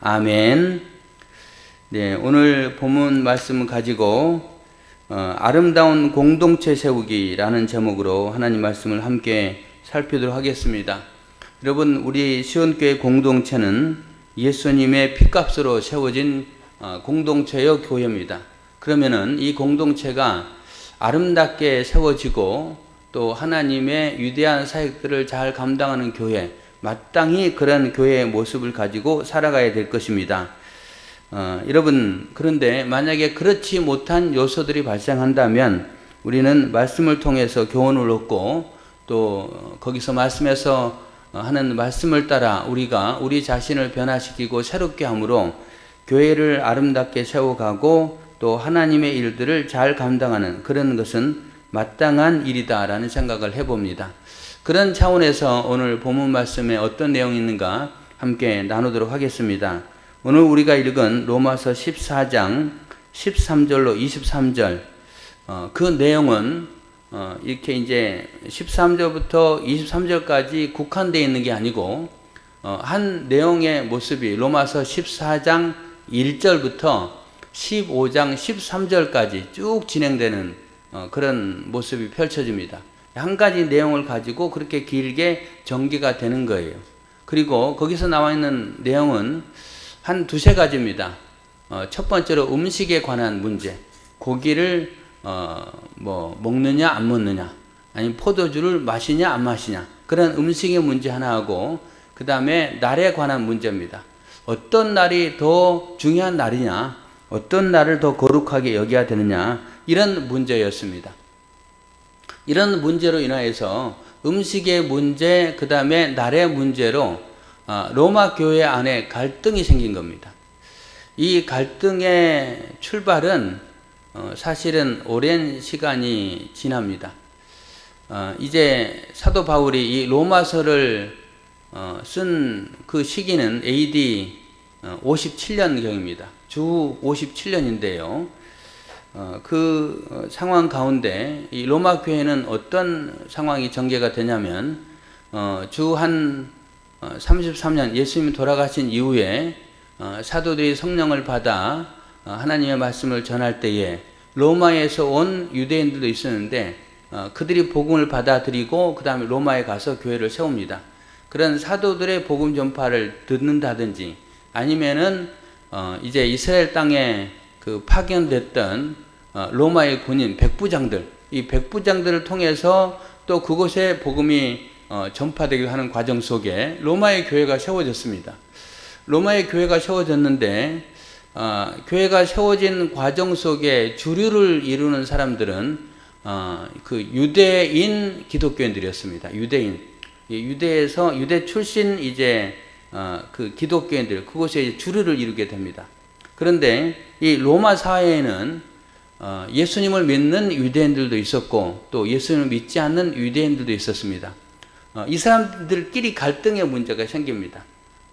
아멘. 네, 오늘 본문 말씀을 가지고 아름다운 공동체 세우기라는 제목으로 하나님 말씀을 함께 살피도록 하겠습니다. 여러분, 우리 시온교회 공동체는 예수님의 피값으로 세워진 공동체여 교회입니다. 그러면은 이 공동체가 아름답게 세워지고 또 하나님의 위대한 사역들을 잘 감당하는 교회, 마땅히 그런 교회의 모습을 가지고 살아가야 될 것입니다. 여러분, 그런데 만약에 그렇지 못한 요소들이 발생한다면 우리는 말씀을 통해서 교훈을 얻고 또 거기서 말씀에서 하는 말씀을 따라 우리가 우리 자신을 변화시키고 새롭게 함으로 교회를 아름답게 세워가고 또 하나님의 일들을 잘 감당하는 그런 것은 마땅한 일이다라는 생각을 해봅니다. 그런 차원에서 오늘 본문 말씀에 어떤 내용이 있는가 함께 나누도록 하겠습니다. 오늘 우리가 읽은 로마서 14장 13절로 23절 그 내용은 이렇게 이제 13절부터 23절까지 국한되어 있는 게 아니고 한 내용의 모습이 로마서 14장 1절부터 15장 13절까지 쭉 진행되는 그런 모습이 펼쳐집니다. 한 가지 내용을 가지고 그렇게 길게 전개가 되는 거예요. 그리고 거기서 나와 있는 내용은 한 두세 가지입니다. 첫 번째로 음식에 관한 문제. 고기를 먹느냐 안 먹느냐, 아니면 포도주를 마시냐 안 마시냐, 그런 음식의 문제 하나 하고, 그 다음에 날에 관한 문제입니다. 어떤 날이 더 중요한 날이냐, 어떤 날을 더 거룩하게 여겨야 되느냐, 이런 문제였습니다. 이런 문제로 인하여서 음식의 문제, 그 다음에 날의 문제로 로마 교회 안에 갈등이 생긴 겁니다. 이 갈등의 출발은 사실은 오랜 시간이 지납니다. 이제 사도 바울이 이 로마서를 쓴 그 시기는 AD 57년경입니다. 주 57년인데요. 그 상황 가운데 이 로마 교회는 어떤 상황이 전개가 되냐면 주 한 33년 예수님이 돌아가신 이후에 사도들이 성령을 받아 하나님의 말씀을 전할 때에 로마에서 온 유대인들도 있었는데 그들이 복음을 받아들이고 그 다음에 로마에 가서 교회를 세웁니다. 그런 사도들의 복음 전파를 듣는다든지 아니면은 이제 이스라엘 땅에 그 파견됐던 로마의 군인 백부장들, 이 백부장들을 통해서 또 그곳에 복음이 전파되기도 하는 과정 속에 로마의 교회가 세워졌습니다. 로마의 교회가 세워졌는데 교회가 세워진 과정 속에 주류를 이루는 사람들은 그 유대인 기독교인들이었습니다. 유대에서 유대 출신 이제 그 기독교인들, 그곳에 주류를 이루게 됩니다. 그런데 이 로마 사회에는 예수님을 믿는 유대인들도 있었고 또 예수님을 믿지 않는 유대인들도 있었습니다. 이 사람들끼리 갈등의 문제가 생깁니다.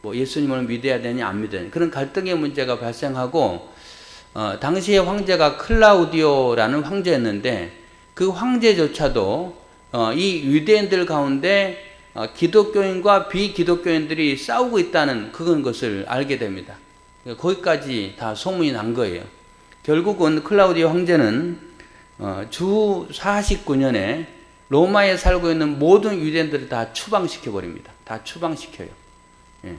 뭐 예수님을 믿어야 되냐 안 믿어야 되냐, 그런 갈등의 문제가 발생하고 당시의 황제가 클라우디오라는 황제였는데 그 황제조차도 이 유대인들 가운데 기독교인과 비기독교인들이 싸우고 있다는 그런 것을 알게 됩니다. 거기까지 다 소문이 난 거예요. 결국은 클라우디오 황제는 주 49년에 로마에 살고 있는 모든 유대인들을 다 추방시켜 버립니다. 다 추방시켜요. 예.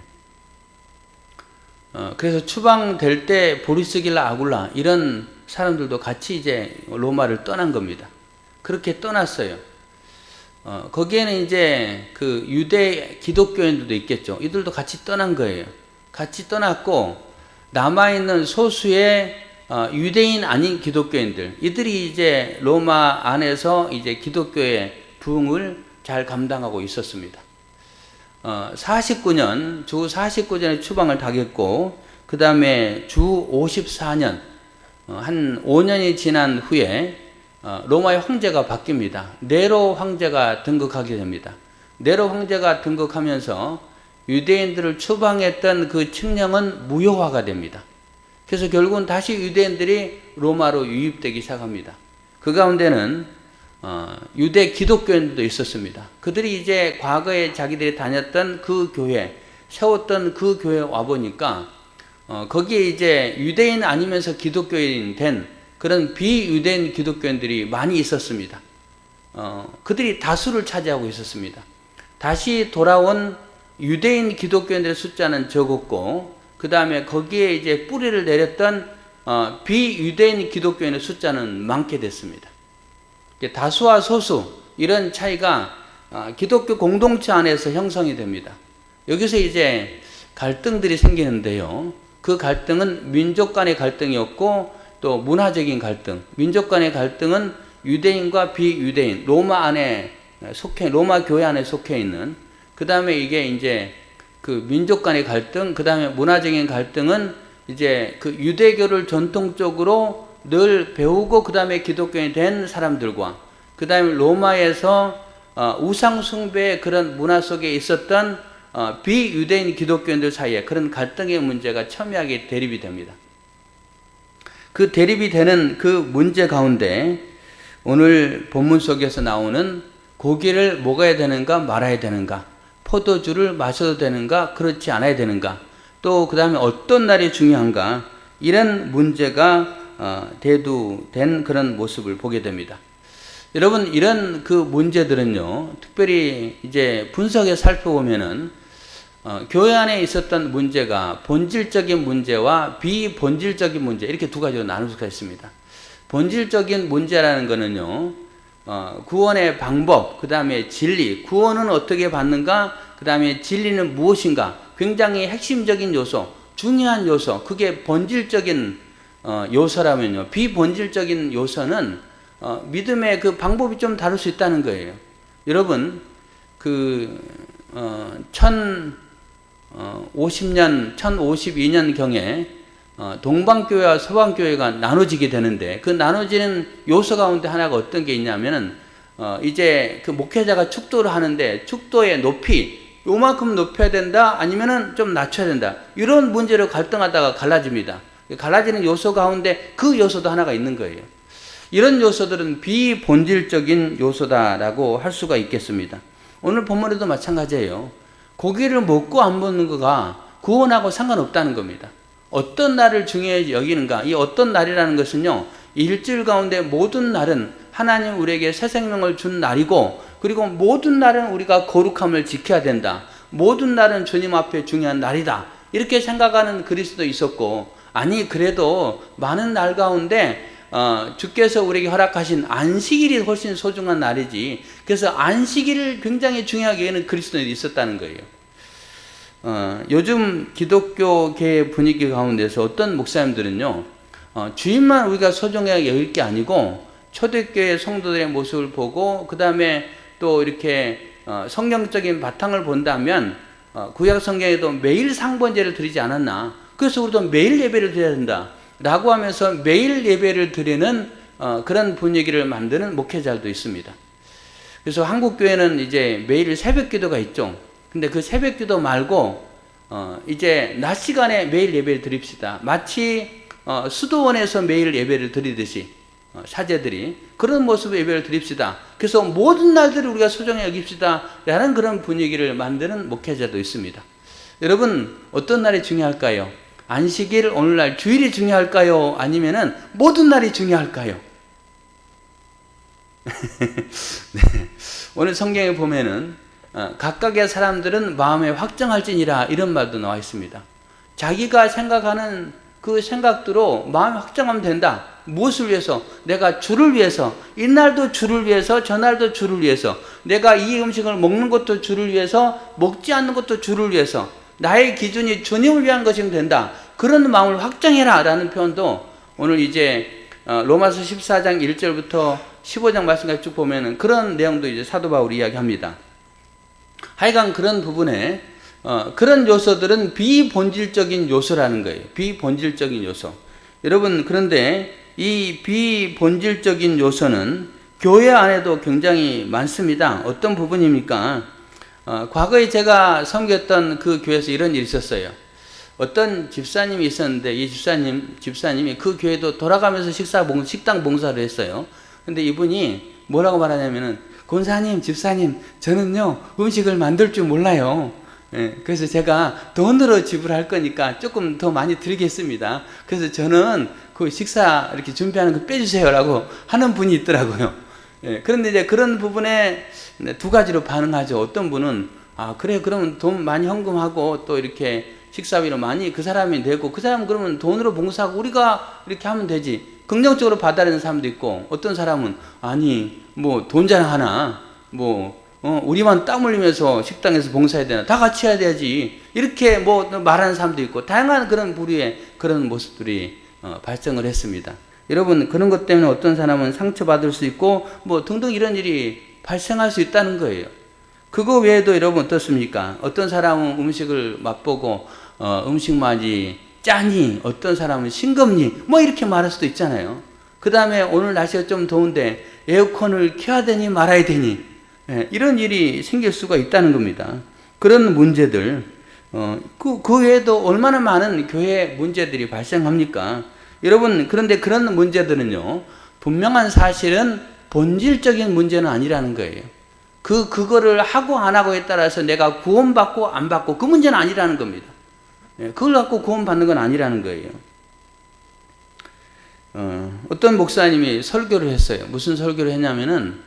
그래서 추방될 때 보리스길라 아굴라 이런 사람들도 같이 이제 로마를 떠난 겁니다. 그렇게 떠났어요. 거기에는 이제 그 유대 기독교인들도 있겠죠. 이들도 같이 떠난 거예요. 같이 떠났고 남아있는 소수의 유대인 아닌 기독교인들, 이들이 이제 로마 안에서 이제 기독교의 부흥을 잘 감당하고 있었습니다. 49년, 주 49년에 추방을 당했고, 그 다음에 주 54년, 한 5년이 지난 후에 로마의 황제가 바뀝니다. 네로 황제가 등극하게 됩니다. 네로 황제가 등극하면서 유대인들을 추방했던 그 칙령은 무효화가 됩니다. 그래서 결국은 다시 유대인들이 로마로 유입되기 시작합니다. 그 가운데는 유대 기독교인들도 있었습니다. 그들이 이제 과거에 자기들이 다녔던 그 교회, 세웠던 그 교회에 와보니까 거기에 이제 유대인 아니면서 기독교인 된 그런 비유대인 기독교인들이 많이 있었습니다. 그들이 다수를 차지하고 있었습니다. 다시 돌아온 유대인 기독교인들의 숫자는 적었고, 그 다음에 거기에 이제 뿌리를 내렸던 비유대인 기독교인의 숫자는 많게 됐습니다. 다수와 소수, 이런 차이가 기독교 공동체 안에서 형성이 됩니다. 여기서 이제 갈등들이 생기는데요. 그 갈등은 민족 간의 갈등이었고, 또 문화적인 갈등, 민족 간의 갈등은 유대인과 비유대인, 로마 교회 안에 속해 있는, 그 다음에 이게 이제 그 민족 간의 갈등, 그 다음에 문화적인 갈등은 이제 그 유대교를 전통적으로 늘 배우고 그 다음에 기독교인이 된 사람들과, 그 다음에 로마에서 우상숭배의 그런 문화 속에 있었던 비유대인 기독교인들 사이에 그런 갈등의 문제가 첨예하게 대립이 됩니다. 그 대립이 되는 그 문제 가운데 오늘 본문 속에서 나오는 고기를 먹어야 되는가 말아야 되는가, 포도주를 마셔도 되는가 그렇지 않아야 되는가, 또 그 다음에 어떤 날이 중요한가, 이런 문제가 대두된 그런 모습을 보게 됩니다. 여러분, 이런 그 문제들은요, 특별히 이제 분석해 살펴보면은 교회 안에 있었던 문제가 본질적인 문제와 비본질적인 문제, 이렇게 두 가지로 나눌 수가 있습니다. 본질적인 문제라는 거는요, 구원의 방법, 그 다음에 진리, 구원은 어떻게 받는가, 그 다음에 진리는 무엇인가, 굉장히 핵심적인 요소, 중요한 요소, 그게 본질적인 요소라면요, 비본질적인 요소는 믿음의 그 방법이 좀 다를 수 있다는 거예요. 여러분, 1052년경에 동방교회와 서방교회가 나눠지게 되는데, 그 나눠지는 요소 가운데 하나가 어떤 게 있냐면은 이제 그 목회자가 축도를 하는데 축도의 높이, 요만큼 높여야 된다 아니면은 좀 낮춰야 된다, 이런 문제로 갈등하다가 갈라집니다. 갈라지는 요소 가운데 그 요소도 하나가 있는 거예요. 이런 요소들은 비본질적인 요소다라고 할 수가 있겠습니다. 오늘 본문에도 마찬가지예요. 고기를 먹고 안 먹는 거가 구원하고 상관없다는 겁니다. 어떤 날을 중요히 여기는가, 이 어떤 날이라는 것은요, 일주일 가운데 모든 날은 하나님 우리에게 새 생명을 준 날이고, 그리고 모든 날은 우리가 거룩함을 지켜야 된다, 모든 날은 주님 앞에 중요한 날이다, 이렇게 생각하는 그리스도 있었고, 아니 그래도 많은 날 가운데 주께서 우리에게 허락하신 안식일이 훨씬 소중한 날이지, 그래서 안식일을 굉장히 중요하게 여기는 그리스도인이 있었다는 거예요. 요즘 기독교계 분위기 가운데서 어떤 목사님들은요, 주일만 우리가 소중하게 여길 게 아니고 초대교회 성도들의 모습을 보고, 그 다음에 또 이렇게 성경적인 바탕을 본다면 구약 성경에도 매일 상번제를 드리지 않았나, 그래서 우리도 매일 예배를 드려야 된다 라고 하면서 매일 예배를 드리는 그런 분위기를 만드는 목회자들도 있습니다. 그래서 한국교회는 이제 매일 새벽 기도가 있죠. 근데 그 새벽 기도 말고 이제 낮 시간에 매일 예배를 드립시다, 마치 수도원에서 매일 예배를 드리듯이 사제들이 그런 모습의 예배를 드립시다, 그래서 모든 날들을 우리가 소중히 여깁시다 라는 그런 분위기를 만드는 목회자도 있습니다. 여러분, 어떤 날이 중요할까요? 안식일, 오늘날 주일이 중요할까요? 아니면은 모든 날이 중요할까요? 네. 오늘 성경에 보면은 각각의 사람들은 마음에 확정할지니라, 이런 말도 나와 있습니다. 자기가 생각하는 그 생각대로 마음에 확정하면 된다. 무엇을 위해서? 내가 주를 위해서, 이날도 주를 위해서, 저날도 주를 위해서, 내가 이 음식을 먹는 것도 주를 위해서, 먹지 않는 것도 주를 위해서, 나의 기준이 주님을 위한 것이면 된다, 그런 마음을 확정해라 라는 표현도 오늘 이제 로마서 14장 1절부터 15장 말씀까지 쭉 보면은 그런 내용도 이제 사도 바울이 이야기합니다. 하여간 그런 부분에 그런 요소들은 비본질적인 요소라는 거예요. 비본질적인 요소. 여러분, 그런데 이 비본질적인 요소는 교회 안에도 굉장히 많습니다. 어떤 부분입니까? 과거에 제가 섬겼던 그 교회에서 이런 일이 있었어요. 어떤 집사님이 있었는데, 이 집사님이 그 교회도 돌아가면서 식당 봉사를 했어요. 근데 이분이 뭐라고 말하냐면은, 권사님, 집사님, 저는요 음식을 만들 줄 몰라요. 예, 그래서 제가 돈으로 지불할 거니까 조금 더 많이 드리겠습니다. 그래서 저는 그 식사 이렇게 준비하는 거 빼주세요라고 하는 분이 있더라고요. 예, 그런데 이제 그런 부분에 두 가지로 반응하죠. 어떤 분은 아 그래 그러면 돈 많이 헌금하고 또 이렇게 식사비로 많이 그 사람이 내고 그 사람은 그러면 돈으로 봉사하고 우리가 이렇게 하면 되지. 긍정적으로 받아들이는 사람도 있고 어떤 사람은 아니 뭐 돈 자랑하나 뭐 우리만 땀 흘리면서 식당에서 봉사해야 되나 다 같이 해야 되지 이렇게 뭐 말하는 사람도 있고 다양한 그런 부류의 그런 모습들이 발생을 했습니다. 여러분 그런 것 때문에 어떤 사람은 상처받을 수 있고 뭐 등등 이런 일이 발생할 수 있다는 거예요. 그거 외에도 여러분 어떻습니까? 어떤 사람은 음식을 맛보고 음식 맛이 짜니 어떤 사람은 싱겁니 뭐 이렇게 말할 수도 있잖아요. 그 다음에 오늘 날씨가 좀 더운데 에어컨을 켜야 되니 말아야 되니 이런 일이 생길 수가 있다는 겁니다. 그런 문제들 그 외에도 얼마나 많은 교회 문제들이 발생합니까? 여러분 그런데 그런 문제들은요 분명한 사실은 본질적인 문제는 아니라는 거예요. 그거를 하고 안 하고에 따라서 내가 구원받고 안 받고 그 문제는 아니라는 겁니다. 그걸 갖고 구원받는 건 아니라는 거예요. 어떤 목사님이 설교를 했어요. 무슨 설교를 했냐면은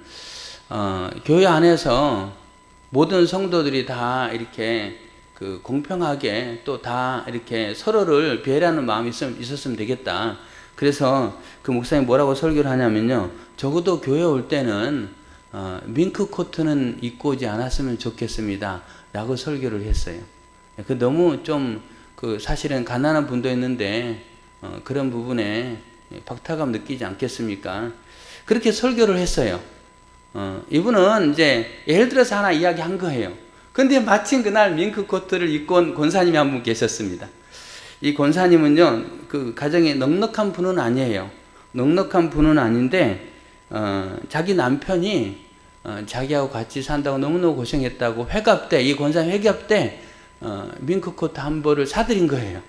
교회 안에서 모든 성도들이 다 이렇게 그 공평하게 또 다 이렇게 서로를 배려하는 마음이 있었으면 되겠다. 그래서 그 목사님이 뭐라고 설교를 하냐면요. 적어도 교회 올 때는 밍크 코트는 입고 오지 않았으면 좋겠습니다. 라고 설교를 했어요. 그 너무 좀 그 사실은 가난한 분도 있는데 그런 부분에 박탈감 느끼지 않겠습니까? 그렇게 설교를 했어요. 이분은 이제 예를 들어서 하나 이야기한 거예요. 근데 마침 그날 밍크 코트를 입고 온 권사님이 한 분 계셨습니다. 이 권사님은요, 그 가정에 넉넉한 분은 아니에요. 넉넉한 분은 아닌데, 자기 남편이 자기하고 같이 산다고 너무너무 고생했다고 회갑 때, 이 권사님 회갑 때, 밍크 코트 한 벌을 사드린 거예요.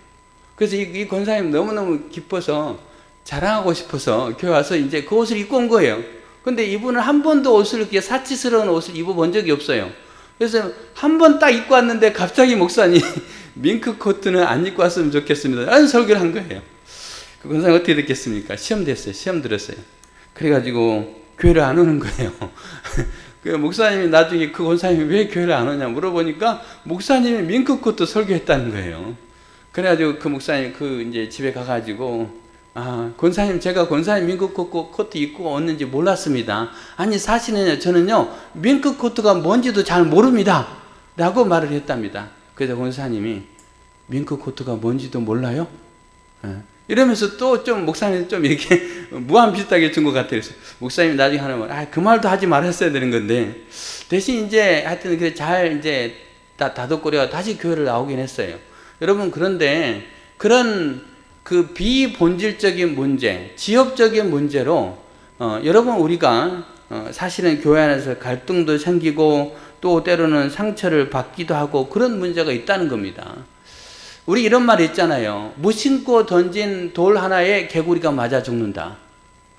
그래서 이 권사님 너무너무 기뻐서 자랑하고 싶어서 교회 와서 이제 그 옷을 입고 온 거예요. 근데 이분은 한 번도 옷을 이렇게 사치스러운 옷을 입어본 적이 없어요. 그래서 한 번 딱 입고 왔는데 갑자기 목사님 밍크 코트는 안 입고 왔으면 좋겠습니다. 라는 설교를 한 거예요. 그 권사님 어떻게 됐겠습니까? 시험 됐어요. 시험 들었어요. 그래가지고 교회를 안 오는 거예요. 그 목사님이 나중에 그 권사님이 왜 교회를 안 오냐 물어보니까 목사님이 밍크 코트 설교했다는 거예요. 그래가지고 그 목사님 이제 집에 가가지고 권사님, 제가 권사님 밍크 코트 입고 왔는지 몰랐습니다. 아니, 사실은요, 저는요, 밍크 코트가 뭔지도 잘 모릅니다. 라고 말을 했답니다. 그래서 권사님이, 밍크 코트가 뭔지도 몰라요? 이러면서 또 좀, 목사님 좀 이렇게 무한 비슷하게 준 것 같아요. 목사님이 나중에 하는 그 말도 하지 말았어야 되는 건데, 대신 이제, 하여튼, 잘 이제, 다독거려 다시 교회를 나오긴 했어요. 여러분, 그런데, 그런, 그 비본질적인 문제, 지역적인 문제로 여러분 우리가 사실은 교회 안에서 갈등도 생기고 또 때로는 상처를 받기도 하고 그런 문제가 있다는 겁니다. 우리 이런 말이 있잖아요. 무심코 던진 돌 하나에 개구리가 맞아 죽는다.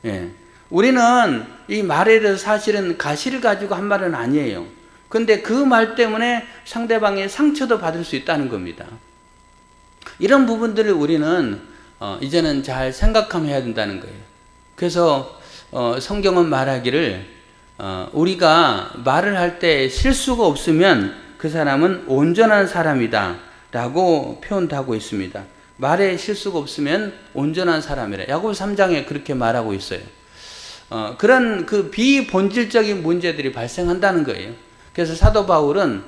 예. 우리는 이 말에 대해서 사실은 가시를 가지고 한 말은 아니에요. 근데 그 말 때문에 상대방의 상처도 받을 수 있다는 겁니다. 이런 부분들을 우리는 이제는 잘 생각하면 해야 된다는 거예요. 그래서 성경은 말하기를 우리가 말을 할 때 실수가 없으면 그 사람은 온전한 사람이다 라고 표현도 하고 있습니다. 말에 실수가 없으면 온전한 사람이라. 야고보서 3장에 그렇게 말하고 있어요. 그런 그 비본질적인 문제들이 발생한다는 거예요. 그래서 사도 바울은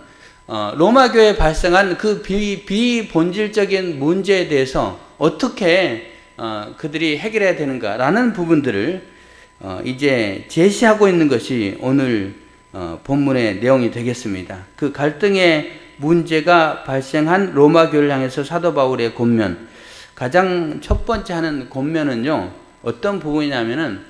로마 교회에 발생한 그 비본질적인 문제에 대해서 어떻게 그들이 해결해야 되는가라는 부분들을 이제 제시하고 있는 것이 오늘 본문의 내용이 되겠습니다. 그 갈등의 문제가 발생한 로마 교회를 향해서 사도 바울의 권면, 가장 첫 번째 하는 권면은요, 어떤 부분이냐면은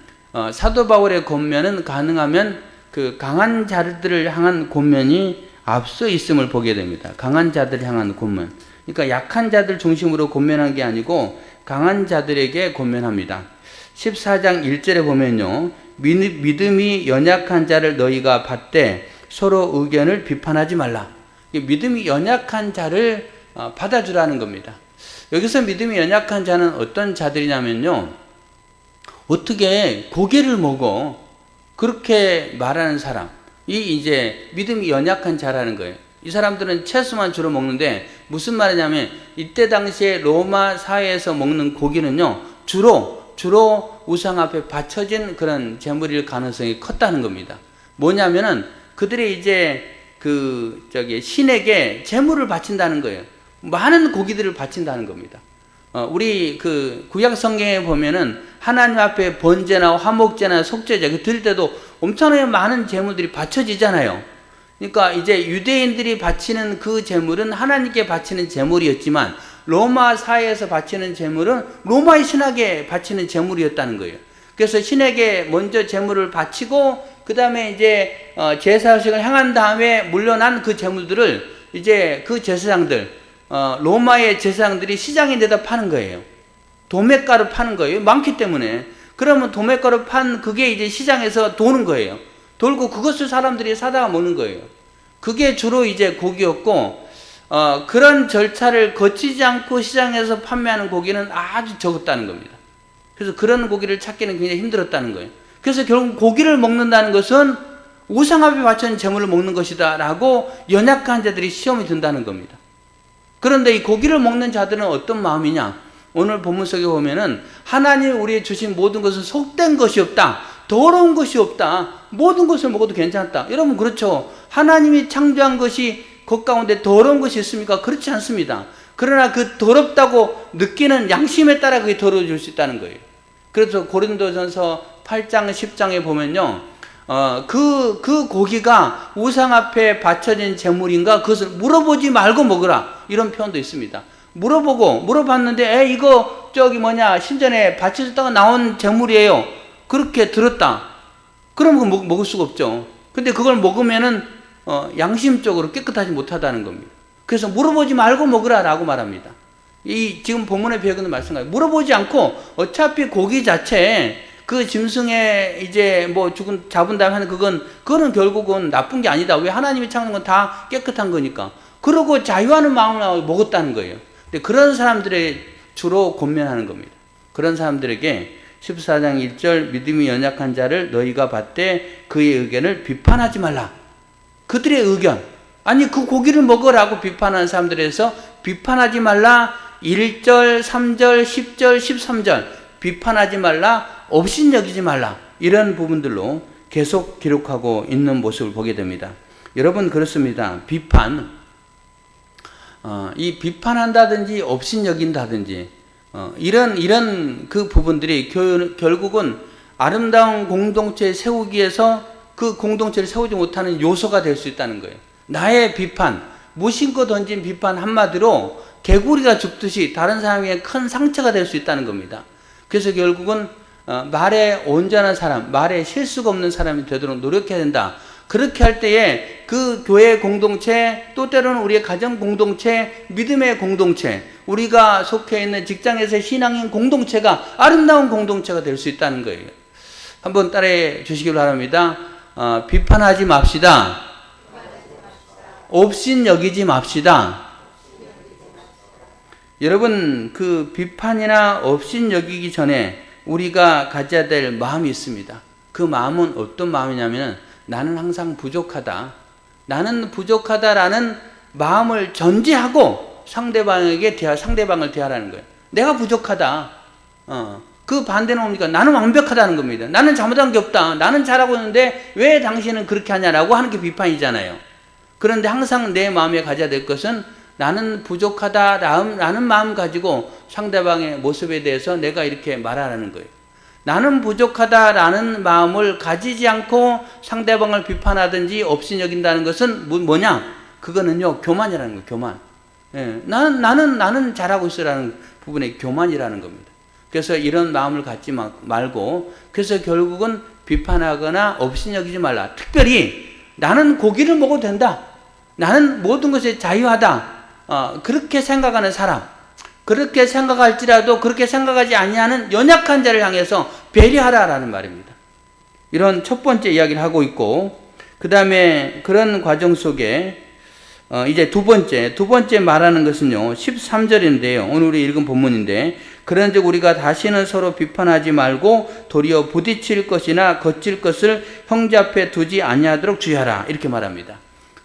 사도 바울의 권면은 가능하면 그 강한 자들을 향한 권면이 앞서 있음을 보게 됩니다. 강한 자들을 향한 권면. 그러니까 약한 자들 중심으로 권면한 게 아니고 강한 자들에게 권면합니다. 14장 1절에 보면요. 믿음이 연약한 자를 너희가 받되 서로 의견을 비판하지 말라. 믿음이 연약한 자를 받아주라는 겁니다. 여기서 믿음이 연약한 자는 어떤 자들이냐면요, 어떻게 고기를 먹어? 그렇게 말하는 사람, 이 이제 믿음이 연약한 자라는 거예요. 이 사람들은 채소만 주로 먹는데 무슨 말이냐면, 이때 당시에 로마 사회에서 먹는 고기는요, 주로 우상 앞에 바쳐진 그런 제물일 가능성이 컸다는 겁니다. 뭐냐면은 그들이 이제 신에게 제물을 바친다는 거예요. 많은 고기들을 바친다는 겁니다. 우리 구약 성경에 보면은 하나님 앞에 번제나 화목제나 속죄제 드릴 때도 엄청나게 많은 제물들이 바쳐지잖아요. 그러니까 이제 유대인들이 바치는 그 제물은 하나님께 바치는 제물이었지만, 로마 사회에서 바치는 제물은 로마의 신에게 바치는 제물이었다는 거예요. 그래서 신에게 먼저 제물을 바치고 그 다음에 이제 제사식을 행한 다음에 물려난 그 제물들을 이제 그 제사장들, 로마의 제사장들이 시장에 내다 파는 거예요. 도매가로 파는 거예요. 많기 때문에. 그러면 도매가로 판 그게 이제 시장에서 도는 거예요. 돌고 그것을 사람들이 사다가 먹는 거예요. 그게 주로 이제 고기였고, 그런 절차를 거치지 않고 시장에서 판매하는 고기는 아주 적었다는 겁니다. 그래서 그런 고기를 찾기는 굉장히 힘들었다는 거예요. 그래서 결국 고기를 먹는다는 것은 우상 앞에 바쳐진 제물을 먹는 것이다 라고 연약한 자들이 시험이 든다는 겁니다. 그런데 이 고기를 먹는 자들은 어떤 마음이냐? 오늘 본문 속에 보면은 하나님이 우리의 주신 모든 것은 속된 것이 없다, 더러운 것이 없다, 모든 것을 먹어도 괜찮다. 여러분 그렇죠? 하나님이 창조한 것이 그 가운데 더러운 것이 있습니까? 그렇지 않습니다. 그러나 그 더럽다고 느끼는 양심에 따라 그게 더러워질 수 있다는 거예요. 그래서 고린도전서 8장 10장에 보면요, 그 고기가 우상 앞에 바쳐진 제물인가 그것을 물어보지 말고 먹으라, 이런 표현도 있습니다. 물어봤는데 이거 신전에 바쳐졌다가 나온 제물이에요, 그렇게 들었다. 그럼 그거 먹을 수가 없죠. 근데 그걸 먹으면은 양심적으로 깨끗하지 못하다는 겁니다. 그래서 물어보지 말고 먹으라 라고 말합니다. 이 지금 본문의 배경은 마찬가지예요. 물어보지 않고 어차피 고기 자체 그 짐승에 이제 잡은 다음에 하는 그거는 결국은 나쁜 게 아니다. 왜? 하나님이 창조한 건 다 깨끗한 거니까. 그러고 자유하는 마음으로 먹었다는 거예요. 근데 그런 사람들의 주로 권면하는 겁니다. 그런 사람들에게 14장 1절, 믿음이 연약한 자를 너희가 받되 그의 의견을 비판하지 말라. 그들의 의견, 아니 그 고기를 먹으라고 비판하는 사람들에서 비판하지 말라. 1절, 3절, 10절, 13절 비판하지 말라, 업신여기지 말라, 이런 부분들로 계속 기록하고 있는 모습을 보게 됩니다. 여러분 그렇습니다. 이 비판한다든지 업신여긴다든지 이런 그 부분들이 결국은 아름다운 공동체 세우기 위해서 그 공동체를 세우지 못하는 요소가 될 수 있다는 거예요. 나의 비판, 무심코 던진 비판 한마디로 개구리가 죽듯이 다른 사람에게 큰 상처가 될 수 있다는 겁니다. 그래서 결국은 말에 온전한 사람, 말에 실수가 없는 사람이 되도록 노력해야 된다. 그렇게 할 때에 그 교회 공동체, 또 때로는 우리의 가정 공동체, 믿음의 공동체, 우리가 속해 있는 직장에서의 신앙인 공동체가 아름다운 공동체가 될 수 있다는 거예요. 한번 따라해 주시기 바랍니다. 비판하지 맙시다. 업신여기지 맙시다. 여러분 그 비판이나 업신여기기 전에 우리가 가져야 될 마음이 있습니다. 그 마음은 어떤 마음이냐면, 나는 항상 부족하다, 나는 부족하다라는 마음을 전제하고 상대방을 대하라는 거예요. 내가 부족하다. 그 반대는 뭡니까? 나는 완벽하다는 겁니다. 나는 잘못한 게 없다, 나는 잘하고 있는데 왜 당신은 그렇게 하냐라고 하는 게 비판이잖아요. 그런데 항상 내 마음에 가져야 될 것은, 나는 부족하다라는 마음 가지고 상대방의 모습에 대해서 내가 이렇게 말하라는 거예요. 나는 부족하다라는 마음을 가지지 않고 상대방을 비판하든지 업신여긴다는 것은 뭐냐? 그거는요, 교만이라는 거예요. 교만. 예, 나는 잘하고 있어라는 부분의 교만이라는 겁니다. 그래서 이런 마음을 갖지 말고, 그래서 결국은 비판하거나 업신여기지 말라. 특별히 나는 고기를 먹어도 된다, 나는 모든 것에 자유하다, 그렇게 생각하는 사람, 그렇게 생각할지라도 그렇게 생각하지 아니하는 연약한 자를 향해서 배려하라라는 말입니다. 이런 첫 번째 이야기를 하고 있고, 그 다음에 그런 과정 속에 이제 두 번째 말하는 것은요, 13절인데요. 오늘 우리 읽은 본문인데, 그런즉 우리가 다시는 서로 비판하지 말고 도리어 부딪힐 것이나 거칠 것을 형제 앞에 두지 아니하도록 주의하라. 이렇게 말합니다.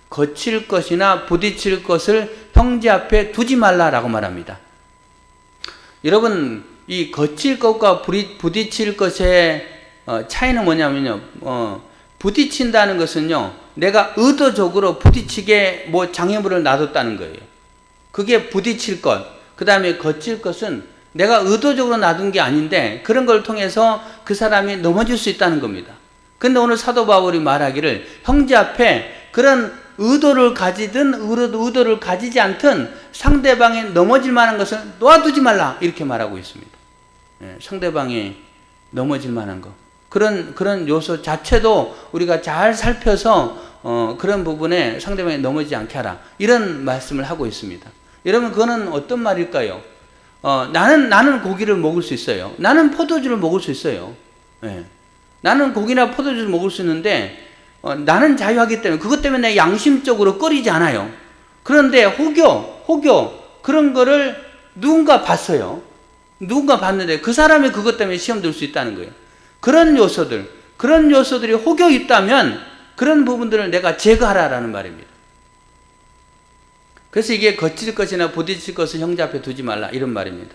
거칠 것이나 부딪힐 것을 형제 앞에 두지 말라라고 말합니다. 여러분, 이 거칠 것과 부딪힐 것의 차이는 뭐냐면요, 부딪힌다는 것은요, 내가 의도적으로 부딪히게 장애물을 놔뒀다는 거예요. 그게 부딪힐 것. 그 다음에 거칠 것은 내가 의도적으로 놔둔 게 아닌데 그런 걸 통해서 그 사람이 넘어질 수 있다는 겁니다. 근데 오늘 사도 바울이 말하기를 형제 앞에 그런 의도를 가지든 의도를 가지지 않든 상대방이 넘어질 만한 것을 놓아두지 말라, 이렇게 말하고 있습니다. 상대방이 넘어질 만한 것, 그런 요소 자체도 우리가 잘 살펴서 그런 부분에 상대방이 넘어지지 않게 하라, 이런 말씀을 하고 있습니다. 여러분, 그거는 어떤 말일까요? 나는 고기를 먹을 수 있어요. 나는 포도주를 먹을 수 있어요. 나는 고기나 포도주를 먹을 수 있는데 나는 자유하기 때문에 그것 때문에 내가 양심적으로 꺼리지 않아요. 그런데 혹여 그런 거를 누군가 봤어요. 누군가 봤는데 그 사람이 그것 때문에 시험 들 수 있다는 거예요. 그런 요소들이 혹여 있다면 그런 부분들을 내가 제거하라라는 말입니다. 그래서 이게 거칠 것이나 부딪힐 것을 형제 앞에 두지 말라, 이런 말입니다.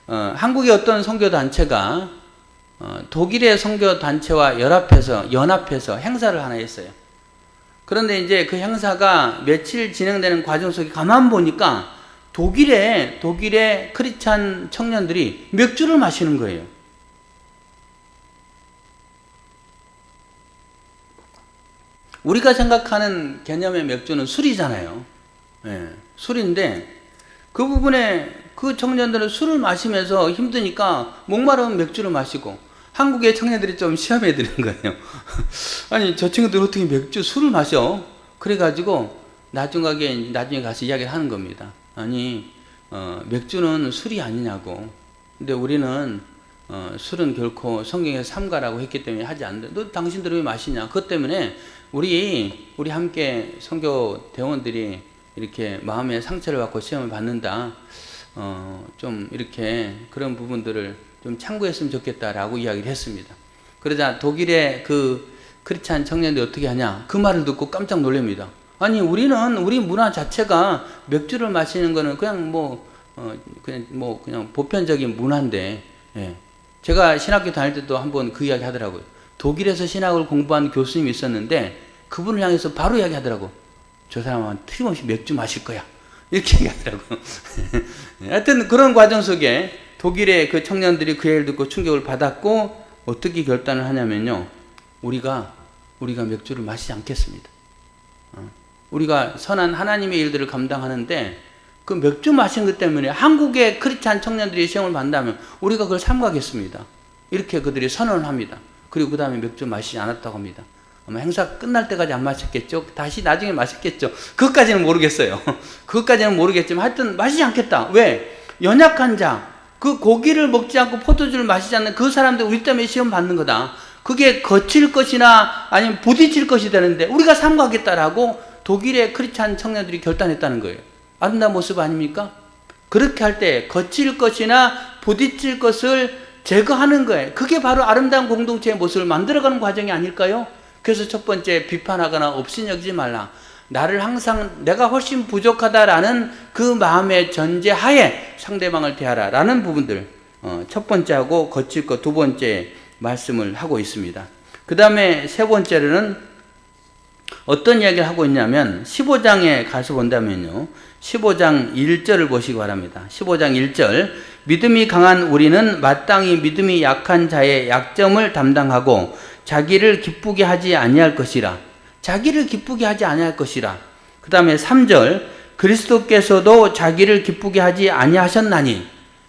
한국의 어떤 선교단체가 독일의 선교단체와 연합해서 행사를 하나 했어요. 그런데 이제 그 행사가 며칠 진행되는 과정 속에 가만 보니까 독일의 크리스찬 청년들이 맥주를 마시는 거예요. 우리가 생각하는 개념의 맥주는 술이잖아요. 술인데 그 부분에 그 청년들은 술을 마시면서 힘드니까 목마르면 맥주를 마시고, 한국의 청년들이 좀 시험해 드리는 거예요. 아니, 저 친구들 어떻게 술을 마셔? 그래가지고 나중에 가서 이야기를 하는 겁니다. 아니, 맥주는 술이 아니냐고. 근데 우리는 술은 결코 성경에서 삼가라고 했기 때문에 하지 않는다. 너 당신들 왜 마시냐? 그것 때문에 우리 함께 선교 대원들이 이렇게 마음의 상처를 받고 시험을 받는다. 좀 이렇게 그런 부분들을 좀 참고했으면 좋겠다라고 이야기를 했습니다. 그러자 독일의 그 크리스찬 청년들이 어떻게 하냐? 그 말을 듣고 깜짝 놀랍니다. 아니, 우리 문화 자체가 맥주를 마시는 거는 그냥 그냥 보편적인 문화인데, 제가 신학교 다닐 때도 한번 그 이야기 하더라고요. 독일에서 신학을 공부한 교수님이 있었는데 그분을 향해서 바로 이야기 하더라고. 저 사람은 틀림없이 맥주 마실 거야, 이렇게 얘기하더라고요. 하여튼 그런 과정 속에 독일의 그 청년들이 그 얘기를 듣고 충격을 받았고 어떻게 결단을 하냐면요, 우리가 맥주를 마시지 않겠습니다. 우리가 선한 하나님의 일들을 감당하는데 그 맥주 마시는 것 때문에 한국의 크리스찬 청년들이 시험을 받는다면 우리가 그걸 삼가겠습니다. 이렇게 그들이 선언을 합니다. 그리고 그 다음에 맥주 마시지 않았다고 합니다. 아마 행사 끝날 때까지 안 마셨겠죠? 다시 나중에 마셨겠죠? 그것까지는 모르겠어요. 그것까지는 모르겠지만 하여튼 마시지 않겠다. 왜? 연약한 자, 그 고기를 먹지 않고 포도주를 마시지 않는 그 사람들 우리 때문에 시험 받는 거다. 그게 거칠 것이나 아니면 부딪힐 것이 되는데 우리가 삼가하겠다라고 독일의 크리스찬 청년들이 결단했다는 거예요. 아름다운 모습 아닙니까? 그렇게 할 때 거칠 것이나 부딪힐 것을 제거하는 거예요. 그게 바로 아름다운 공동체의 모습을 만들어가는 과정이 아닐까요? 그래서 첫 번째, 비판하거나 업신여기지 말라. 나를 항상 내가 훨씬 부족하다라는 그 마음의 전제하에 상대방을 대하라 라는 부분들, 첫 번째하고 거칠 것 두 번째 말씀을 하고 있습니다. 그 다음에 세 번째로는 어떤 이야기를 하고 있냐면 15장에 가서 본다면요, 15장 1절을 보시기 바랍니다. 15장 1절, 믿음이 강한 우리는 마땅히 믿음이 약한 자의 약점을 담당하고 자기를 기쁘게 하지 아니할 것이라. 자기를 기쁘게 하지 아니할 것이라. 그 다음에 3절, 그리스도께서도 자기를 기쁘게 하지 아니하셨나니.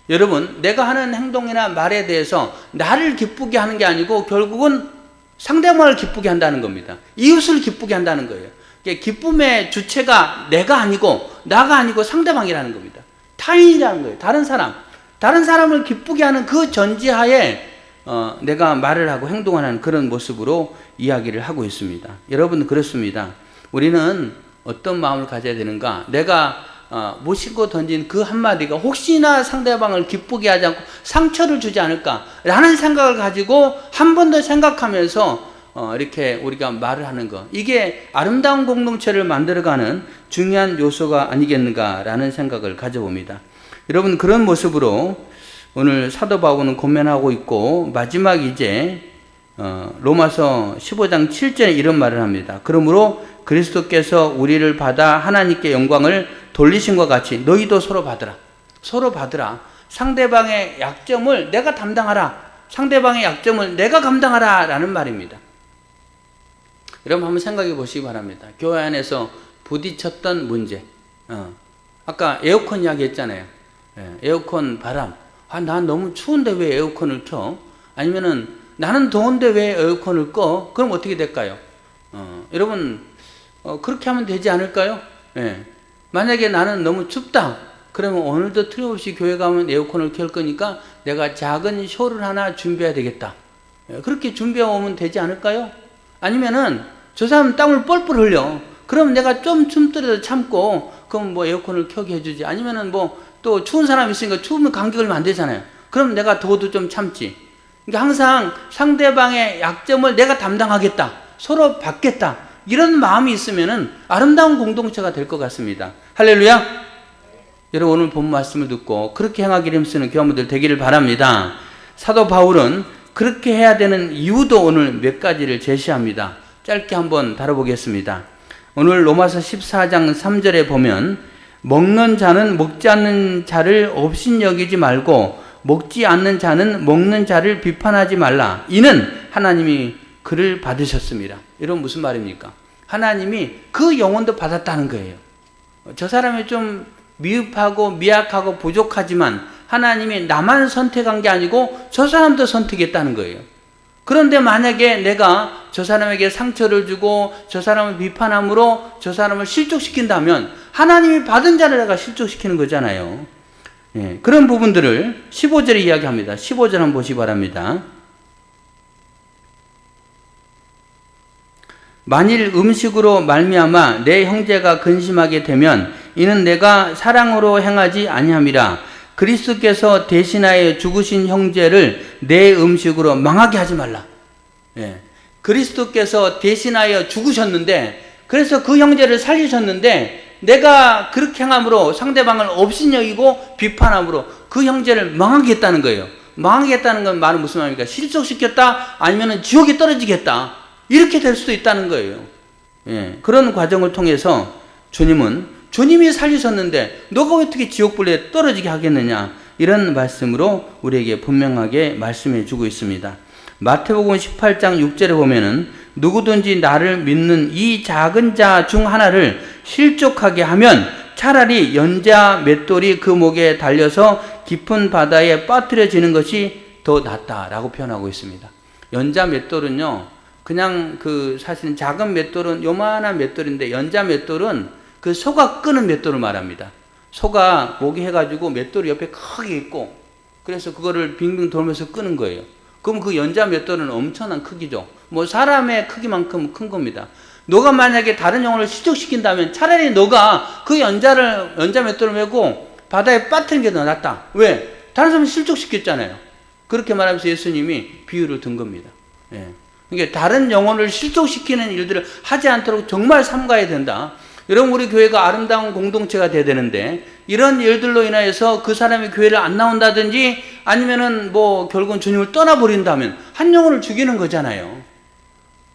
여러분, 내가 하는 행동이나 말에 대해서 나를 기쁘게 하는 게 아니고 결국은 상대방을 기쁘게 한다는 겁니다. 이웃을 기쁘게 한다는 거예요. 기쁨의 주체가 내가 아니고 나가 아니고 상대방이라는 겁니다. 타인이라는 거예요. 다른 사람을 기쁘게 하는 그 전제하에 내가 말을 하고 행동하는 그런 모습으로 이야기를 하고 있습니다. 여러분, 그렇습니다. 우리는 어떤 마음을 가져야 되는가? 내가 무심코 던진 그 한마디가 혹시나 상대방을 기쁘게 하지 않고 상처를 주지 않을까라는 생각을 가지고 한 번 더 생각하면서 이렇게 우리가 말을 하는 것, 이게 아름다운 공동체를 만들어가는 중요한 요소가 아니겠는가라는 생각을 가져봅니다. 여러분, 그런 모습으로 오늘 사도 바울은 고면하고 있고, 마지막 이제 로마서 15장 7절에 이런 말을 합니다. 그러므로 그리스도께서 우리를 받아 하나님께 영광을 돌리신 것 같이 너희도 서로 받으라. 서로 받으라. 상대방의 약점을 내가 담당하라. 상대방의 약점을 내가 감당하라 라는 말입니다. 여러분 한번 생각해 보시기 바랍니다. 교회 안에서 부딪혔던 문제. 아까 에어컨 이야기 했잖아요. 에어컨 바람. 난 너무 추운데 왜 에어컨을 켜? 아니면은 나는 더운데 왜 에어컨을 꺼? 그럼 어떻게 될까요? 여러분, 그렇게 하면 되지 않을까요? 만약에 나는 너무 춥다. 그러면 오늘도 틀림없이 교회 가면 에어컨을 켤 거니까 내가 작은 쇼를 하나 준비해야 되겠다. 그렇게 준비해 오면 되지 않을까요? 아니면은 저 사람 땀을 뻘뻘 흘려. 그럼 내가 좀 춤더라도 참고, 그럼 뭐 에어컨을 켜게 해주지. 아니면은 뭐 또 추운 사람이 있으니까 추우면 감기 걸리면 안 되잖아요. 그럼 내가 더워도 좀 참지. 그러니까 항상 상대방의 약점을 내가 담당하겠다. 서로 받겠다. 이런 마음이 있으면은 아름다운 공동체가 될 것 같습니다. 할렐루야. 여러분 오늘 본 말씀을 듣고 그렇게 행하기를 힘쓰는 교회원들 되기를 바랍니다. 사도 바울은 그렇게 해야 되는 이유도 오늘 몇 가지를 제시합니다. 짧게 한번 다뤄보겠습니다. 오늘 로마서 14장 3절에 보면 먹는 자는 먹지 않는 자를 업신여기지 말고 먹지 않는 자는 먹는 자를 비판하지 말라. 이는 하나님이 그를 받으셨습니다. 이런 무슨 말입니까? 하나님이 그 영혼도 받았다는 거예요. 저 사람이 좀 미흡하고 미약하고 부족하지만 하나님이 나만 선택한 게 아니고 저 사람도 선택했다는 거예요. 그런데 만약에 내가 저 사람에게 상처를 주고 저 사람을 비판함으로 저 사람을 실족시킨다면 하나님이 받은 자를 내가 실족시키는 거잖아요. 그런 부분들을 15절에 이야기합니다. 15절 한번 보시기 바랍니다. 만일 음식으로 말미암아 내 형제가 근심하게 되면 이는 내가 사랑으로 행하지 아니함이라. 그리스도께서 대신하여 죽으신 형제를 내 음식으로 망하게 하지 말라. 그리스도께서 대신하여 죽으셨는데, 그래서 그 형제를 살리셨는데 내가 그렇게 행함으로 상대방을 업신여기고 비판함으로 그 형제를 망하게 했다는 거예요. 망하게 했다는 건 말은 무슨 말입니까? 실족시켰다, 아니면 지옥에 떨어지겠다, 이렇게 될 수도 있다는 거예요. 그런 과정을 통해서 주님이 살리셨는데 너가 어떻게 지옥불에 떨어지게 하겠느냐, 이런 말씀으로 우리에게 분명하게 말씀해 주고 있습니다. 마태복음 18장 6절에 보면은 누구든지 나를 믿는 이 작은 자 중 하나를 실족하게 하면 차라리 연자 맷돌이 그 목에 달려서 깊은 바다에 빠뜨려지는 것이 더 낫다라고 표현하고 있습니다. 연자 맷돌은요, 그냥 사실은 작은 맷돌은 요만한 맷돌인데, 연자 맷돌은 그 소가 끄는 맷돌을 말합니다. 소가 목에 해가지고 맷돌이 옆에 크게 있고, 그래서 그거를 빙빙 돌면서 끄는 거예요. 그럼 그 연자 맷돌은 엄청난 크기죠. 뭐 사람의 크기만큼 큰 겁니다. 너가 만약에 다른 영혼을 실족시킨다면 차라리 너가 그 연자 맷돌을 메고 바다에 빠뜨리는 게 더 낫다. 왜? 다른 사람을 실족시켰잖아요. 그렇게 말하면서 예수님이 비유를 든 겁니다. 그러니까 다른 영혼을 실족시키는 일들을 하지 않도록 정말 삼가야 된다. 여러분, 우리 교회가 아름다운 공동체가 돼야 되는데, 이런 일들로 인하여서 그 사람이 교회를 안 나온다든지 아니면은 뭐 결국은 주님을 떠나버린다면 한 영혼을 죽이는 거잖아요.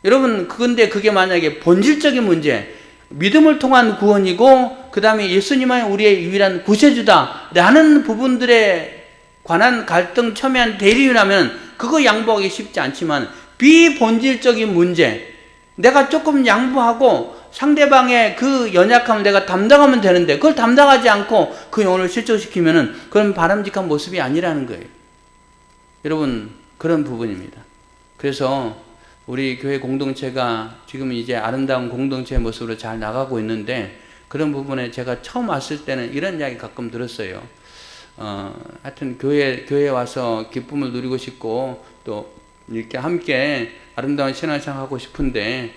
여러분, 근데 그게 만약에 본질적인 문제, 믿음을 통한 구원이고 그 다음에 예수님은 우리의 유일한 구세주다 라는 부분들에 관한 갈등, 첨예한 대리라면 그거 양보하기 쉽지 않지만, 비본질적인 문제, 내가 조금 양보하고 상대방의 그 연약함을 내가 담당하면 되는데 그걸 담당하지 않고 그 영혼을 실족시키면은 그건 바람직한 모습이 아니라는 거예요. 여러분, 그런 부분입니다. 그래서 우리 교회 공동체가 지금 이제 아름다운 공동체의 모습으로 잘 나가고 있는데, 그런 부분에 제가 처음 왔을 때는 이런 이야기 가끔 들었어요. 하여튼 교회에 와서 기쁨을 누리고 싶고 또 이렇게 함께 아름다운 신앙생활 하고 싶은데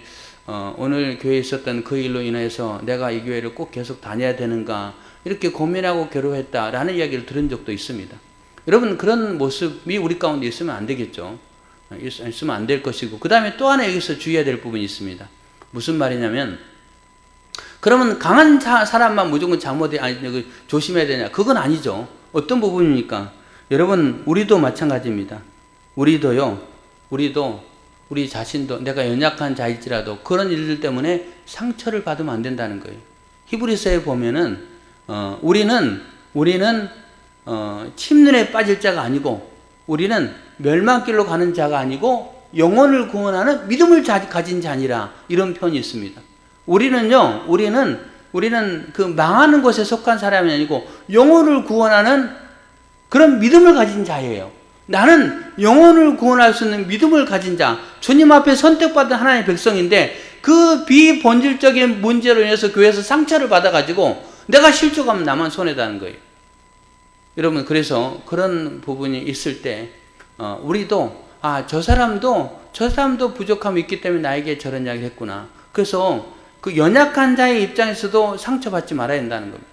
오늘 교회에 있었던 그 일로 인해서 내가 이 교회를 꼭 계속 다녀야 되는가 이렇게 고민하고 괴로워했다라는 이야기를 들은 적도 있습니다. 여러분 그런 모습이 우리 가운데 있으면 안 되겠죠. 있으면 안 될 것이고, 그 다음에 또 하나 여기서 주의해야 될 부분이 있습니다. 무슨 말이냐면, 그러면 강한 사람만 무조건 조심해야 되냐? 그건 아니죠. 어떤 부분입니까? 여러분 우리도 마찬가지입니다. 우리도 우리 자신도 내가 연약한 자일지라도 그런 일들 때문에 상처를 받으면 안 된다는 거예요. 히브리서에 보면은 우리는 침륜에 빠질 자가 아니고, 우리는 멸망길로 가는 자가 아니고 영혼을 구원하는 믿음을 가진 자니라, 이런 표현이 있습니다. 우리는 그 망하는 것에 속한 사람이 아니고 영혼을 구원하는 그런 믿음을 가진 자예요. 나는 영혼을 구원할 수 있는 믿음을 가진 자, 주님 앞에 선택받은 하나님의 백성인데 그 비본질적인 문제로 인해서 교회에서 상처를 받아가지고 내가 실족하면 나만 손해다는 거예요. 여러분 그래서 그런 부분이 있을 때 우리도 저 사람도 부족함이 있기 때문에 나에게 저런 이야기를 했구나. 그래서 그 연약한 자의 입장에서도 상처받지 말아야 된다는 겁니다.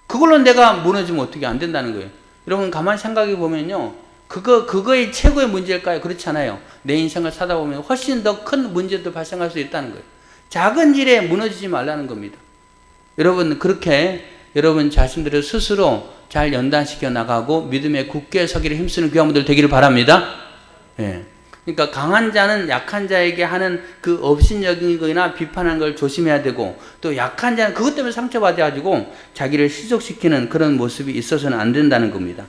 그걸로 내가 무너지면 어떻게 안 된다는 거예요. 여러분 가만히 생각해 보면요, 그거의 최고의 문제일까요? 그렇지 않아요. 내 인생을 사다 보면 훨씬 더 큰 문제도 발생할 수 있다는 거예요. 작은 일에 무너지지 말라는 겁니다. 여러분 그렇게 여러분 자신들을 스스로 잘 연단시켜 나가고 믿음에 굳게 서기를 힘쓰는 귀한 분들 되기를 바랍니다. 예. 그러니까 강한 자는 약한 자에게 하는 그 업신여기거나 비판하는 걸 조심해야 되고, 또 약한 자는 그것 때문에 상처받아가지고 자기를 실족시키는 그런 모습이 있어서는 안 된다는 겁니다.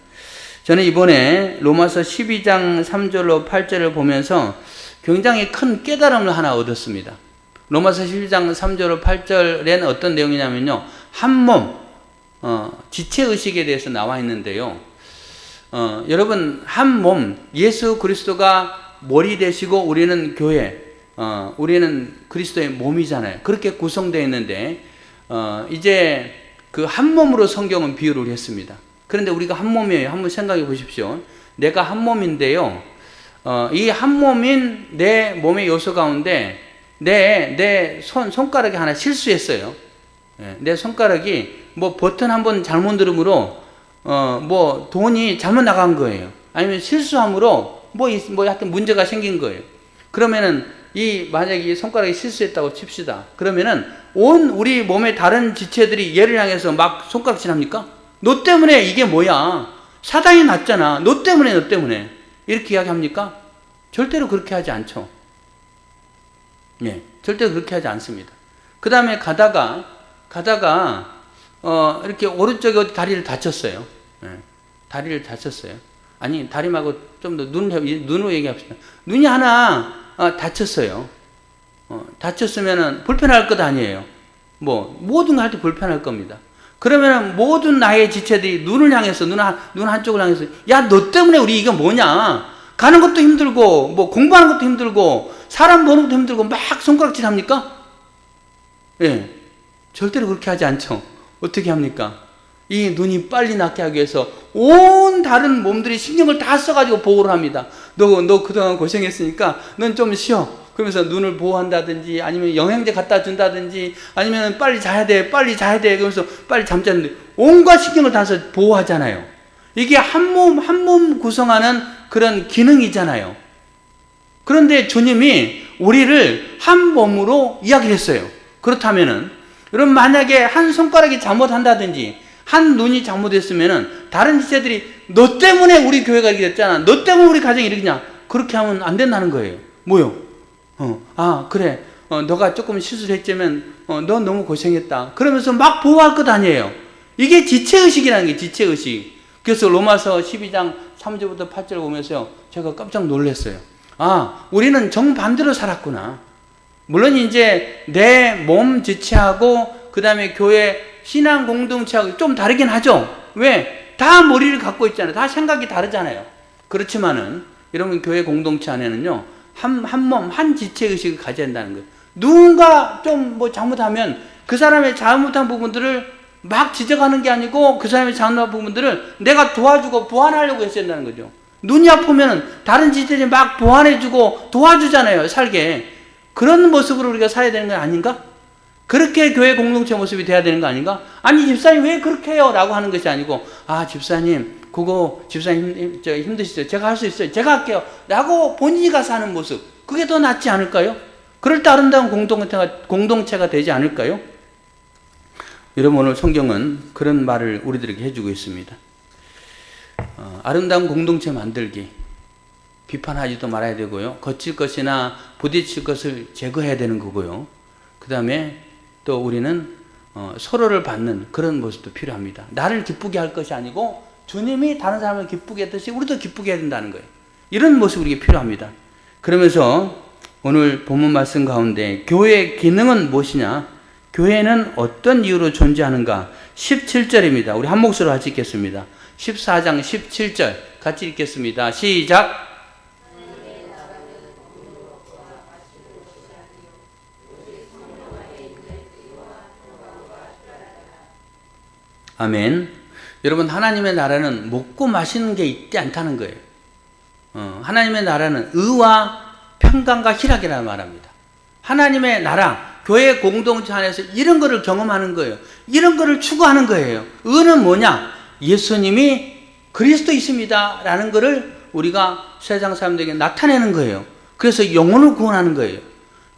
저는 이번에 로마서 12장 3절로 8절을 보면서 굉장히 큰 깨달음을 하나 얻었습니다. 로마서 12장 3절로 8절에는 어떤 내용이냐면요, 한 몸, 지체의식에 대해서 나와 있는데요. 여러분 한 몸, 예수 그리스도가 머리 되시고 우리는 교회, 우리는 그리스도의 몸이잖아요. 그렇게 구성되어 있는데 이제 그 한 몸으로 성경은 비유를 했습니다. 그런데 우리가 한 몸이에요. 한번 생각해 보십시오. 내가 한 몸인데요, 이 한 몸인 내 몸의 요소 가운데 내 손가락이 하나 실수했어요. 내 손가락이 뭐 버튼 한번 잘못 누름으로 뭐 돈이 잘못 나간 거예요. 아니면 실수함으로 뭐 하여튼 문제가 생긴 거예요. 그러면은 만약에 이 손가락이 실수했다고 칩시다. 그러면은 온 우리 몸의 다른 지체들이 얘를 향해서 막 손가락질 합니까? 너 때문에 이게 뭐야? 사단이 났잖아. 너 때문에. 이렇게 이야기합니까? 절대로 그렇게 하지 않죠. 예, 절대로 그렇게 하지 않습니다. 그 다음에 가다가 이렇게 오른쪽에 어디 다리를 다쳤어요. 예, 다리를 다쳤어요. 아니, 다리 말고 좀 더 눈으로 얘기합시다. 눈이 하나 다쳤어요. 다쳤으면은 불편할 것 아니에요. 모든 거 할 때 불편할 겁니다. 그러면은 모든 나의 지체들이 눈을 향해서, 눈 한쪽을 향해서, 야, 너 때문에 우리 이게 뭐냐? 가는 것도 힘들고, 공부하는 것도 힘들고, 사람 보는 것도 힘들고, 막 손가락질 합니까? 예. 절대로 그렇게 하지 않죠. 어떻게 합니까? 이 눈이 빨리 낫게 하기 위해서 온 다른 몸들이 신경을 다 써가지고 보호를 합니다. 너 그동안 고생했으니까 넌 좀 쉬어. 그러면서 눈을 보호한다든지, 아니면 영양제 갖다 준다든지, 아니면 빨리 자야 돼. 그러면서 빨리 잠자는데 온갖 신경을 다 써 보호하잖아요. 이게 한 몸 구성하는 그런 기능이잖아요. 그런데 주님이 우리를 한 몸으로 이야기를 했어요. 그렇다면은, 여러분 만약에 한 손가락이 잘못한다든지, 한 눈이 잘못했으면은 다른 지체들이 너 때문에 우리 교회가 이렇게 됐잖아. 너 때문에 우리 가정이 이렇게냐. 그렇게 하면 안 된다는 거예요. 뭐요? 그래. 너가 조금 실수를 했지만, 넌 너무 고생했다. 그러면서 막 보호할 것 아니에요. 이게 지체의식이라는 게 지체의식. 그래서 로마서 12장 3절부터 8절 보면서 제가 깜짝 놀랐어요. 우리는 정반대로 살았구나. 물론 이제 내 몸 지체하고 그 다음에 교회 신앙 공동체하고 좀 다르긴 하죠. 왜? 다 머리를 갖고 있잖아요. 다 생각이 다르잖아요. 그렇지만은 여러분 교회 공동체 안에는요, 한 몸, 한 지체의식을 가져야 한다는 거예요. 누군가 좀 잘못하면 그 사람의 잘못한 부분들을 막 지적하는 게 아니고, 그 사람의 잘못한 부분들을 내가 도와주고 보완하려고 했어야 한다는 거죠. 눈이 아프면 다른 지체들이 막 보완해주고 도와주잖아요, 살게. 그런 모습으로 우리가 살아야 되는 거 아닌가? 그렇게 교회 공동체 모습이 돼야 되는 거 아닌가? 아니 집사님 왜 그렇게 해요? 라고 하는 것이 아니고 집사님 그거 집사님 힘드시죠? 제가 할 수 있어요. 제가 할게요. 라고 본인이 가서 하는 모습, 그게 더 낫지 않을까요? 그럴 때 아름다운 공동체가 되지 않을까요? 여러분, 오늘 성경은 그런 말을 우리들에게 해주고 있습니다. 아름다운 공동체 만들기, 비판하지도 말아야 되고요. 거칠 것이나 부딪힐 것을 제거해야 되는 거고요. 그 다음에 또 우리는 서로를 받는 그런 모습도 필요합니다. 나를 기쁘게 할 것이 아니고 주님이 다른 사람을 기쁘게 했듯이 우리도 기쁘게 해야 된다는 거예요. 이런 모습이 우리에게 필요합니다. 그러면서 오늘 본문 말씀 가운데 교회의 기능은 무엇이냐? 교회는 어떤 이유로 존재하는가? 17절입니다. 우리 한 목소리로 같이 읽겠습니다. 14장 17절 같이 읽겠습니다. 시작! 아멘. 여러분, 하나님의 나라는 먹고 마시는 게 있지 않다는 거예요. 하나님의 나라는 의와 평강과 희락이라는 말합니다. 하나님의 나라, 교회 공동체 안에서 이런 거를 경험하는 거예요. 이런 거를 추구하는 거예요. 의는 뭐냐? 예수님이 그리스도이십니다 라는 거를 우리가 세상 사람들에게 나타내는 거예요. 그래서 영혼을 구원하는 거예요.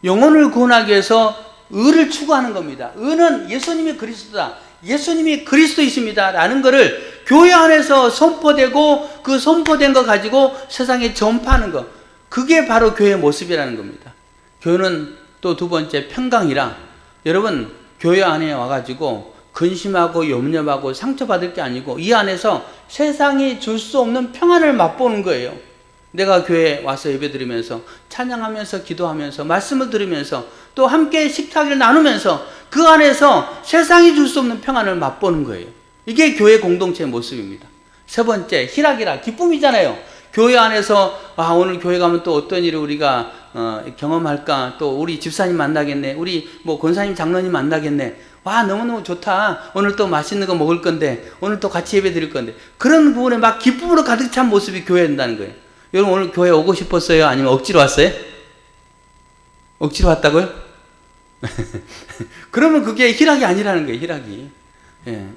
영혼을 구원하기 위해서 의를 추구하는 겁니다. 의는 예수님이 그리스도다, 예수님이 그리스도이십니다 라는 것을 교회 안에서 선포되고 그 선포된 거 가지고 세상에 전파하는 것, 그게 바로 교회의 모습이라는 겁니다. 교회는 또 두 번째 평강이라, 여러분 교회 안에 와가지고 근심하고 염려하고 상처받을 게 아니고 이 안에서 세상이 줄 수 없는 평안을 맛보는 거예요. 내가 교회에 와서 예배드리면서 찬양하면서 기도하면서 말씀을 들으면서 또 함께 식탁을 나누면서 그 안에서 세상이 줄 수 없는 평안을 맛보는 거예요. 이게 교회 공동체의 모습입니다. 세 번째, 희락이라, 기쁨이잖아요. 교회 안에서 오늘 교회 가면 또 어떤 일을 우리가 경험할까, 또 우리 집사님 만나겠네, 우리 뭐 권사님 장로님 만나겠네, 와 너무너무 좋다, 오늘 또 맛있는 거 먹을 건데, 오늘 또 같이 예배 드릴 건데, 그런 부분에 막 기쁨으로 가득 찬 모습이 교회에 된다는 거예요. 여러분, 오늘 교회 오고 싶었어요? 아니면 억지로 왔어요? 억지로 왔다고요? 그러면 그게 희락이 아니라는 거예요. 희락이.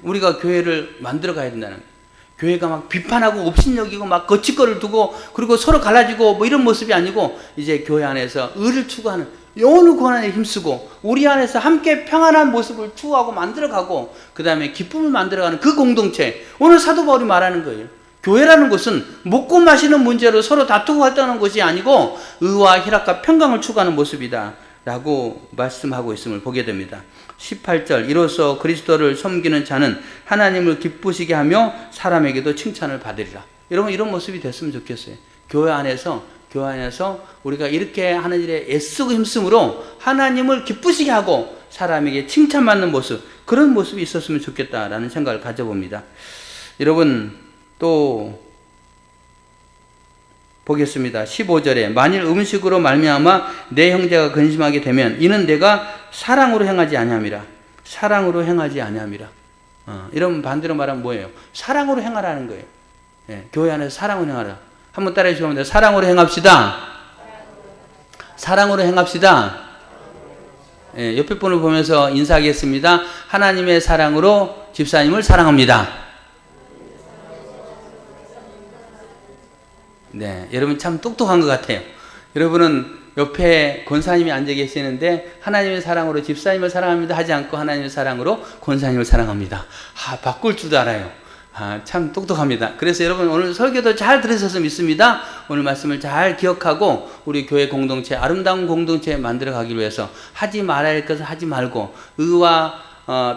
우리가 교회를 만들어 가야 된다는 거예요. 교회가 막 비판하고 업신여기고 막 거칠거리를 두고 그리고 서로 갈라지고 뭐 이런 모습이 아니고, 이제 교회 안에서 의를 추구하는, 영혼을 구하는 데 힘쓰고 우리 안에서 함께 평안한 모습을 추구하고 만들어가고 그 다음에 기쁨을 만들어가는 그 공동체, 오늘 사도 바울이 말하는 거예요. 교회라는 것은 먹고 마시는 문제로 서로 다투고 활동하는 것이 아니고 의와 희락과 평강을 추구하는 모습이다 라고 말씀하고 있음을 보게 됩니다. 18절, 이로써 그리스도를 섬기는 자는 하나님을 기쁘시게 하며 사람에게도 칭찬을 받으리라. 여러분, 이런 모습이 됐으면 좋겠어요. 교회 안에서 우리가 이렇게 하는 일에 애쓰고 힘쓰므로 하나님을 기쁘시게 하고 사람에게 칭찬받는 모습, 그런 모습이 있었으면 좋겠다라는 생각을 가져봅니다. 여러분, 또 보겠습니다. 15절에 만일 음식으로 말미암아 내 형제가 근심하게 되면 이는 내가 사랑으로 행하지 아니함이라. 사랑으로 행하지 아니함이라. 이런 반대로 말하면 뭐예요? 사랑으로 행하라는 거예요. 교회 안에서 사랑으로 행하라. 한번 따라해 주시면 됩니다. 사랑으로 행합시다. 사랑으로 행합시다. 옆에 분을 보면서 인사하겠습니다. 하나님의 사랑으로 집사님을 사랑합니다. 네, 여러분 참 똑똑한 것 같아요. 여러분은 옆에 권사님이 앉아 계시는데 하나님의 사랑으로 집사님을 사랑합니다 하지 않고 하나님의 사랑으로 권사님을 사랑합니다. 바꿀 줄도 알아요. 참 똑똑합니다. 그래서 여러분 오늘 설교도 잘 들으셔서 믿습니다. 오늘 말씀을 잘 기억하고 우리 교회 공동체, 아름다운 공동체 만들어 가기 위해서 하지 말아야 할 것을 하지 말고 의와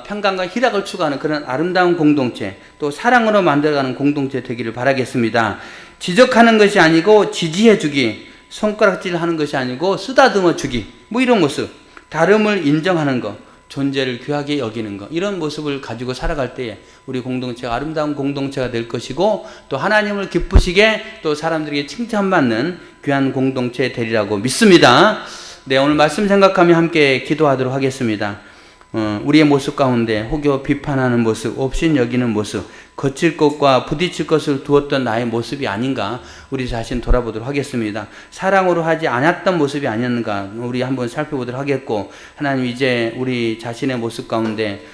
평강과 희락을 추구하는 그런 아름다운 공동체, 또 사랑으로 만들어가는 공동체 되기를 바라겠습니다. 지적하는 것이 아니고 지지해 주기, 손가락질 하는 것이 아니고 쓰다듬어 주기, 뭐 이런 모습, 다름을 인정하는 것, 존재를 귀하게 여기는 것, 이런 모습을 가지고 살아갈 때에 우리 공동체가 아름다운 공동체가 될 것이고, 또 하나님을 기쁘시게 또 사람들에게 칭찬받는 귀한 공동체 되리라고 믿습니다. 네, 오늘 말씀 생각하며 함께 기도하도록 하겠습니다. 우리의 모습 가운데 혹여 비판하는 모습, 업신 여기는 모습, 거칠 것과 부딪힐 것을 두었던 나의 모습이 아닌가 우리 자신 돌아보도록 하겠습니다. 사랑으로 하지 않았던 모습이 아니었는가 우리 한번 살펴보도록 하겠고, 하나님 이제 우리 자신의 모습 가운데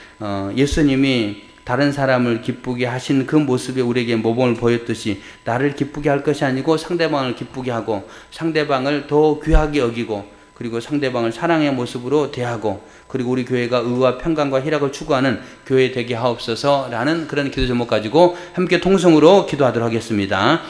예수님이 다른 사람을 기쁘게 하신 그 모습에 우리에게 모범을 보였듯이 나를 기쁘게 할 것이 아니고 상대방을 기쁘게 하고 상대방을 더 귀하게 여기고 그리고 상대방을 사랑의 모습으로 대하고 그리고 우리 교회가 의와 평강과 희락을 추구하는 교회 되게 하옵소서라는 그런 기도 제목 가지고 함께 통성으로 기도하도록 하겠습니다.